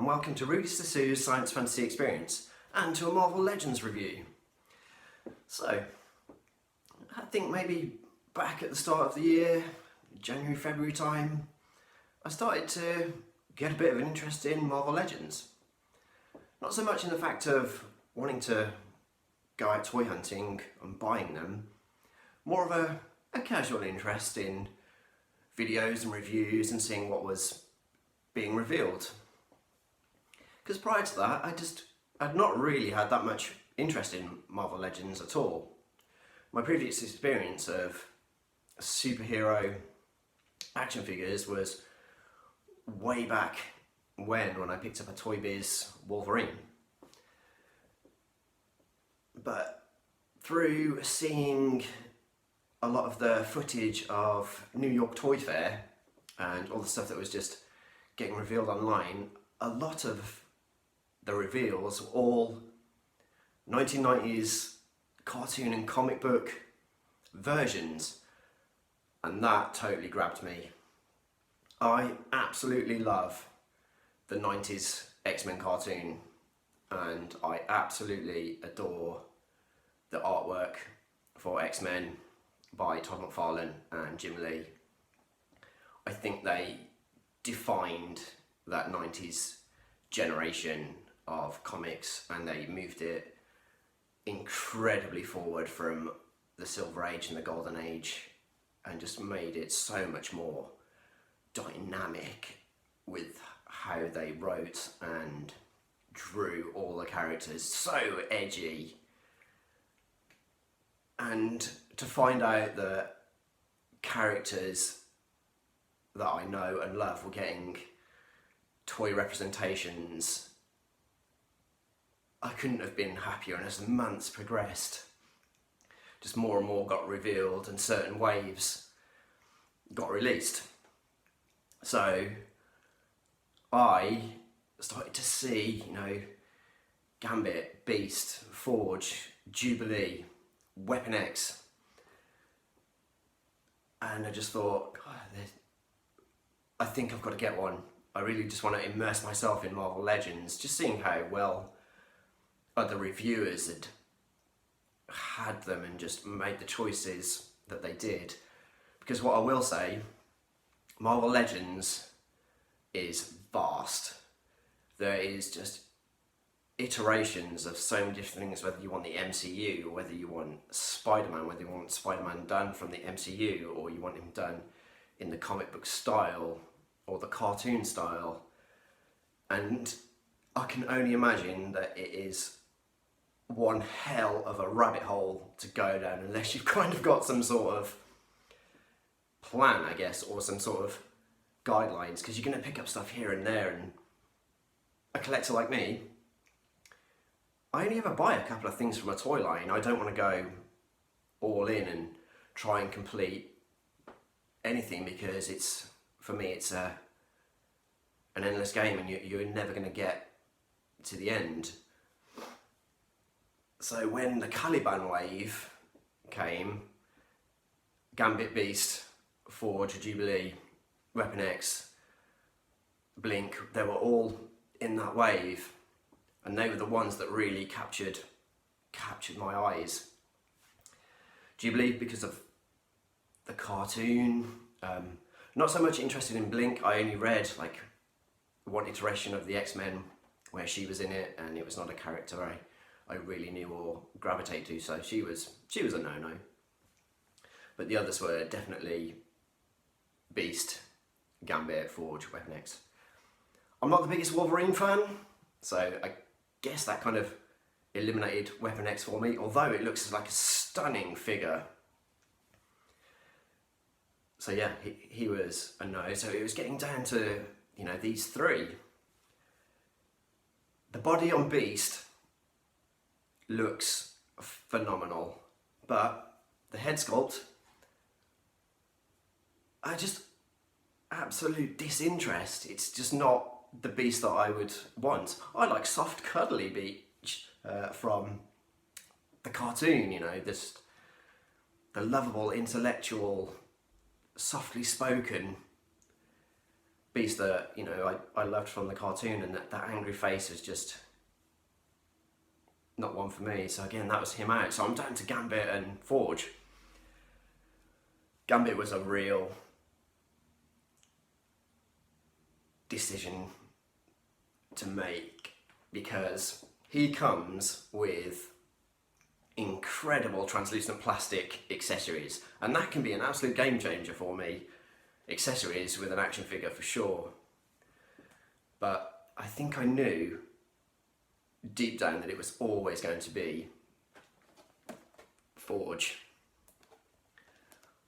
welcome to Rudy Sassu's Science Fantasy Experience and to a Marvel Legends review. So, I think maybe back at the start of the year, January, February time, I started to get a bit of an interest in Marvel Legends. Not so much in the fact of wanting to go out toy hunting and buying them, more of a casual interest in videos and reviews and seeing what was being revealed. Because prior to that, I'd not really had that much interest in Marvel Legends at all. My previous experience of superhero action figures was way back when I picked up a Toy Biz Wolverine. But through seeing a lot of the footage of New York Toy Fair and all the stuff that was just getting revealed online, a lot of the reveals were all 1990s cartoon and comic book versions, and that totally grabbed me. I absolutely love the 90s X-Men cartoon, and I absolutely adore the artwork for X-Men by Todd McFarlane and Jim Lee. I think they defined that 90s generation of comics, and they moved it incredibly forward from the Silver Age and the Golden Age, and just made it so much more dynamic with how they wrote and drew all the characters, so edgy. And to find out that characters that I know and love were getting toy representations, I couldn't have been happier. And as the months progressed, just more and more got revealed and certain waves got released. So I started to see, Gambit, Beast, Forge, Jubilee, Weapon X, and I just thought, God, I think I've got to get one. I really just want to immerse myself in Marvel Legends, just seeing how well other reviewers had them and just made the choices that they did. Because what I will say, Marvel Legends is vast. There is just iterations of so many different things, whether you want the MCU or whether you want Spider-Man, whether you want Spider-Man done from the MCU or you want him done in the comic book style or the cartoon style. And I can only imagine that it is one hell of a rabbit hole to go down unless you've kind of got some sort of plan, I guess, or some sort of guidelines, because you're going to pick up stuff here and there. And a collector like me, I only ever buy a couple of things from a toy line. I don't want to go all in and try and complete anything, because for me it's an endless game and you're never going to get to the end. So when the Caliban Wave came, Gambit, Beast, Forge, Jubilee, Weapon X, Blink, they were all in that wave, and they were the ones that really captured my eyes. Jubilee because of the cartoon, not so much interested in Blink. I only read like one iteration of the X-Men where she was in it, and it was not a character I really knew or gravitate to, so she was a no-no. But the others were definitely Beast, Gambit, Forge, Weapon X. I'm not the biggest Wolverine fan, so I guess that kind of eliminated Weapon X for me, although it looks like a stunning figure. So yeah, he was a no. So it was getting down to, these three. The body on Beast looks phenomenal, but the head sculpt, absolute disinterest. It's just not the Beast that I would want. I like soft, cuddly Beast from the cartoon, just the lovable, intellectual, softly spoken beast that, you know, I loved from the cartoon, and that angry face was just not one for me. So again, that was him out. So I'm down to Gambit and Forge. Gambit was a real decision to make because he comes with incredible translucent plastic accessories, and that can be an absolute game changer for me. Accessories with an action figure for sure. But I think I knew deep down that it was always going to be Forge.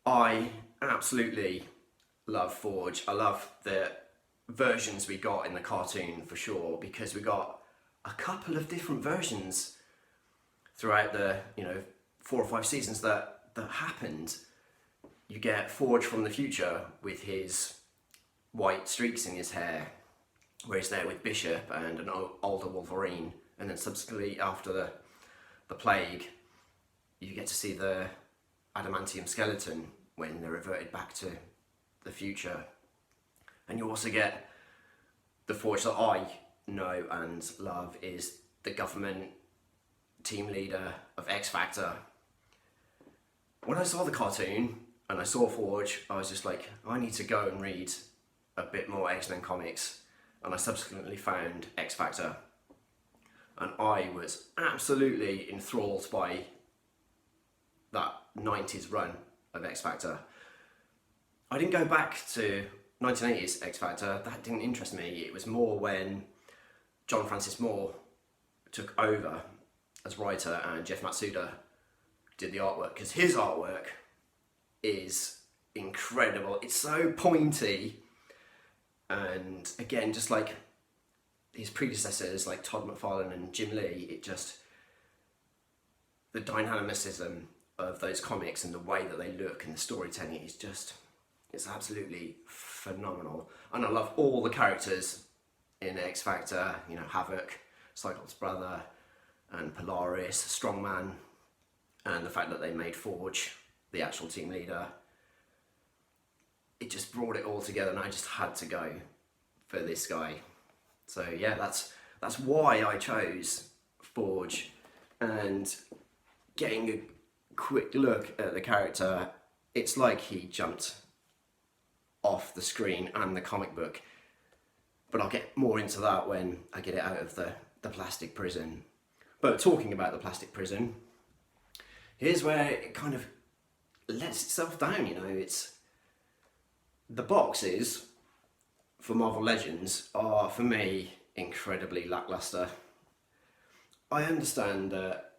I absolutely love Forge. I love the versions we got in the cartoon for sure, because we got a couple of different versions throughout the, you know, 4 or 5 seasons that happened. You get Forge from the future with his white streaks in his hair, where he's there with Bishop and an older Wolverine, and then subsequently after the plague, you get to see the adamantium skeleton when they're reverted back to the future. And you also get the Forge that I know and love is the government team leader of X Factor. When I saw the cartoon and I saw Forge, I was just like, I need to go and read a bit more X-Men comics, and I subsequently found X Factor, and I was absolutely enthralled by that 90s run of X Factor. I didn't go back to 1980s X Factor, that didn't interest me. It was more when John Francis Moore took over as writer and Jeff Matsuda did the artwork, because his artwork is incredible. It's so pointy, and again, just like his predecessors like Todd McFarlane and Jim Lee, it just, the dynamicism of those comics and the way that they look and the storytelling is just, it's absolutely phenomenal. And I love all the characters in X Factor, you know, Havoc, Cyclops' brother, and Polaris, Strongman, and the fact that they made Forge the actual team leader. It just brought it all together, and I just had to go for this guy. So yeah, that's why I chose Forge. And getting a quick look at the character, it's like he jumped off the screen and the comic book. But I'll get more into that when I get it out of the plastic prison. But talking about the plastic prison, here's where it kind of lets itself down, you know. It's, the boxes for Marvel Legends are, for me, incredibly lackluster. I understand that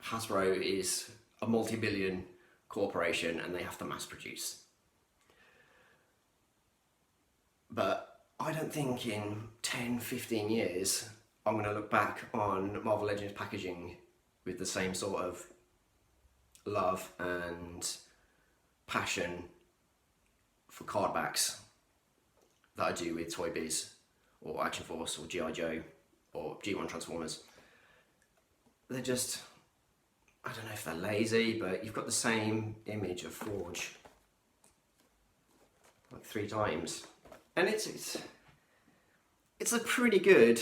Hasbro is a multi-billion corporation and they have to mass produce. But I don't think in 10, 15 years I'm going to look back on Marvel Legends packaging with the same sort of love and passion for card backs that I do with Toy Biz or Action Force or G.I. Joe or G1 Transformers. They're just, I don't know if they're lazy, but you've got the same image of Forge like 3 times. And it's a pretty good,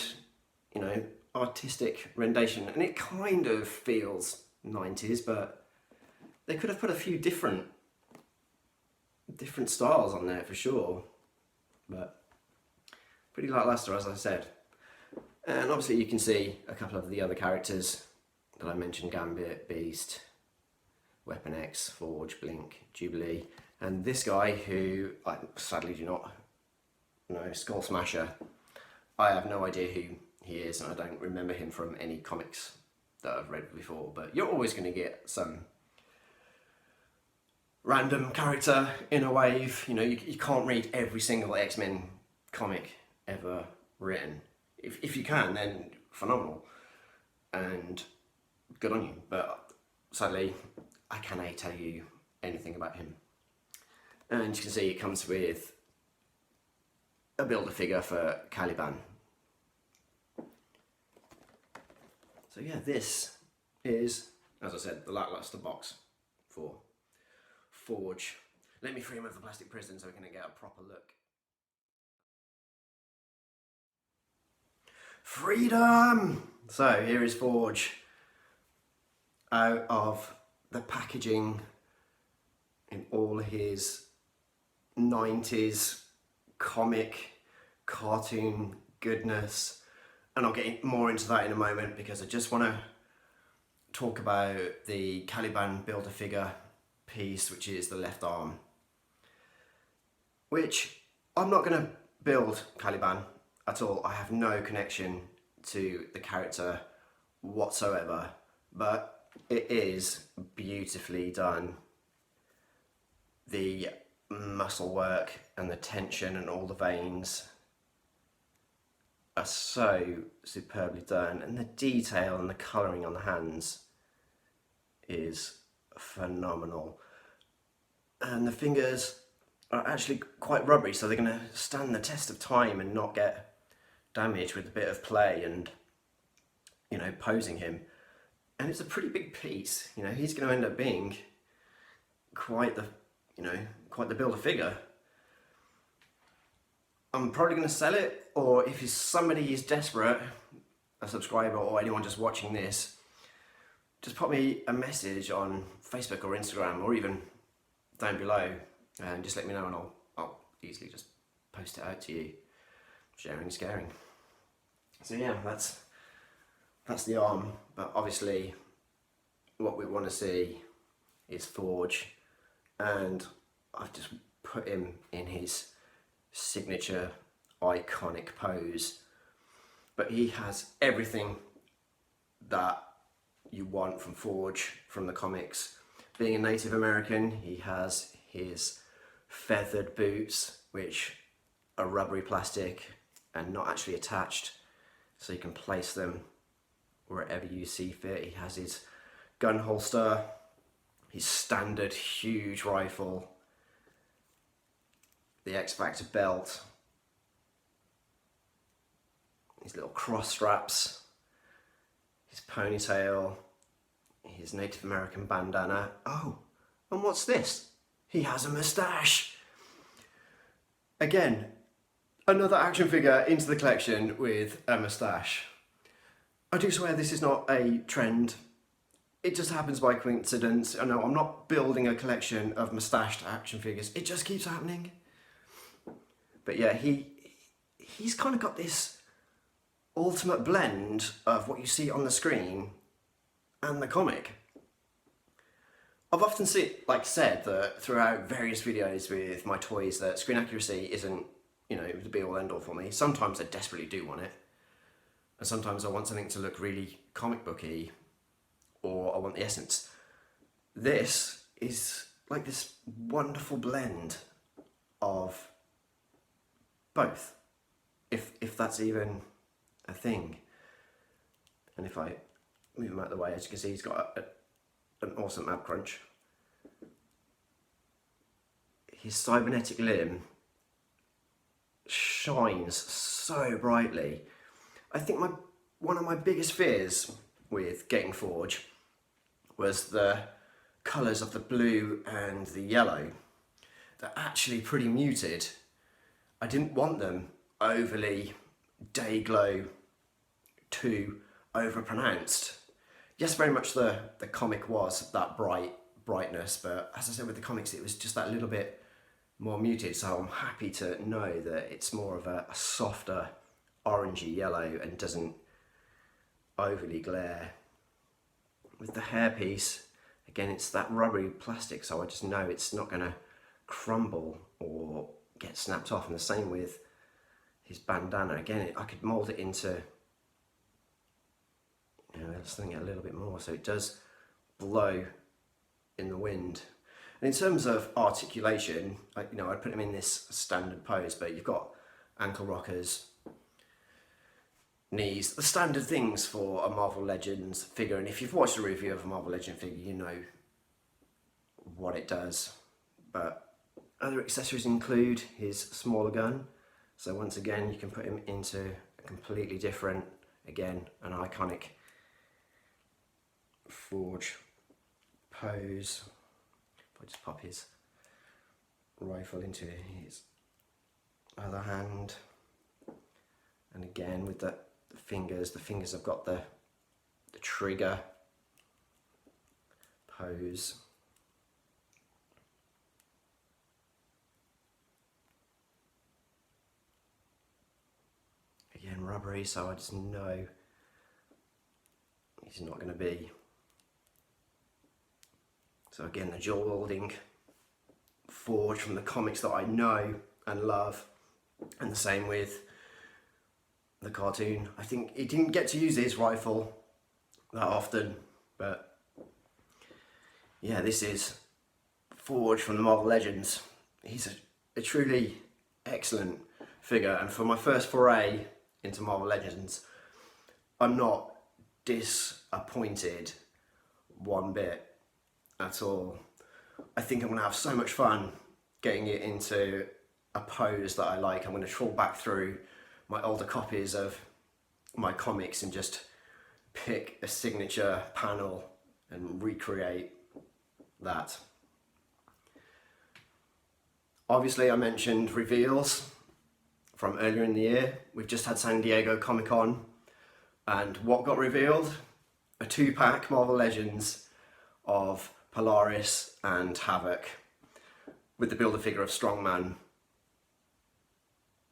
you know, artistic rendition, and it kind of feels 90s, but they could have put a few different styles on there for sure. But pretty lackluster, as I said. And obviously you can see a couple of the other characters that I mentioned: Gambit, Beast, Weapon X, Forge, Blink, Jubilee, and this guy who I sadly do not know, Skull Smasher. I have no idea who he is, and I don't remember him from any comics that I've read before, but you're always going to get some random character in a wave. You know, you can't read every single X-Men comic ever written. If you can, then phenomenal and good on you, but sadly I can't tell you anything about him. And you can see it comes with a Build-A-Figure for Caliban. So yeah, this is, as I said, the lackluster box for Forge. Let me free him of the plastic prison so we can get a proper look. Freedom! So here is Forge out of the packaging in all his 90s comic cartoon goodness, and I'll get more into that in a moment because I just want to talk about the Caliban Build-A-Figure piece, which is the left arm, which I'm not going to build Caliban at all. I have no connection to the character whatsoever, but it is beautifully done. The muscle work and the tension and all the veins are so superbly done, and the detail and the colouring on the hands is phenomenal. And the fingers are actually quite rubbery, so they're going to stand the test of time and not get damaged with a bit of play and, you know, posing him. And it's a pretty big piece, you know, he's going to end up being quite the, you know, quite the Build-A-Figure. I'm probably going to sell it, or if somebody is desperate, a subscriber or anyone just watching this, just pop me a message on Facebook or Instagram or even down below and just let me know, and I'll easily just post it out to you. Sharing is caring. So yeah, that's the arm, but obviously what we want to see is Forge, and I've just put him in his signature iconic pose, but he has everything that you want from Forge from the comics. Being a Native American, he has his feathered boots, which are rubbery plastic and not actually attached, so you can place them wherever you see fit. He has his gun holster, his standard huge rifle, the X-Factor belt, his little cross straps, his ponytail, his Native American bandana. Oh, and what's this? He has a moustache. Again, another action figure into the collection with a moustache. I do swear this is not a trend. It just happens by coincidence. I know I'm not building a collection of moustached action figures. It just keeps happening. But yeah, he's kind of got this ultimate blend of what you see on the screen and the comic. I've often said that throughout various videos with my toys that screen accuracy isn't, you know, the be all end all for me. Sometimes I desperately do want it, and sometimes I want something to look really comic booky, or I want the essence. This is like this wonderful blend of both, if that's even a thing. And if I move him out of the way, as you can see, he's got an awesome ab crunch. His cybernetic limb shines so brightly. I think one of my biggest fears with getting Forge was the colours of the blue and the yellow. They're actually pretty muted. I didn't want them overly day glow, too overpronounced. Yes, very much the comic was that brightness, but as I said with the comics, it was just that little bit more muted, so I'm happy to know that it's more of a softer orangey yellow and doesn't overly glare. With the hairpiece, again, it's that rubbery plastic, so I just know it's not going to crumble or get snapped off. And the same with his bandana. Again, I could mould it into, you know, something a little bit more, so it does blow in the wind. And in terms of articulation, I'd put him in this standard pose, but you've got ankle rockers, knees, the standard things for a Marvel Legends figure. And if you've watched a review of a Marvel Legend figure, you know what it does. But other accessories include his smaller gun. So once again, you can put him into a completely different, again, an iconic Forge pose. If I just pop his rifle into his other hand, and again with the The fingers have got the trigger pose. Again, rubbery, so I just know he's not going to be. So again, the jaw wielding forged from the comics that I know and love, and the same with the cartoon. I think he didn't get to use his rifle that often, but yeah, this is forged from the Marvel Legends. He's a truly excellent figure, and for my first foray into Marvel Legends, I'm not disappointed one bit at all. I think I'm going to have so much fun getting it into a pose that I like. I'm going to trawl back through my older copies of my comics and just pick a signature panel and recreate that. Obviously, I mentioned reveals from earlier in the year. We've just had San Diego Comic-Con, and what got revealed? A 2-pack Marvel Legends of Polaris and Havoc with the Build-A-Figure of Strongman.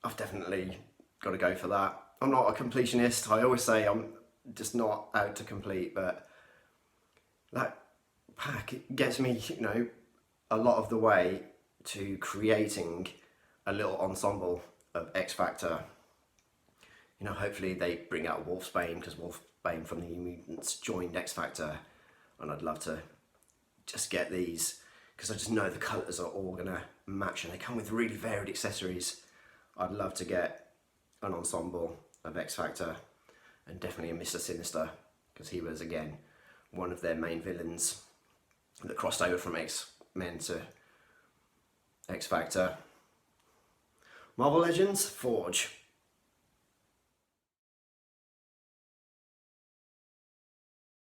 I've definitely got to go for that. I'm not a completionist. I always say I'm just not out to complete, but that pack gets me, you know, a lot of the way to creating a little ensemble of X Factor. You know, hopefully they bring out Wolfsbane, because Wolfsbane from the New Mutants joined X Factor, and I'd love to just get these, because I just know the colours are all gonna match, and they come with really varied accessories. I'd love to get an ensemble of X Factor, and definitely a Mr. Sinister, because he was, again, one of their main villains that crossed over from X-Men to X Factor. Marvel Legends Forge.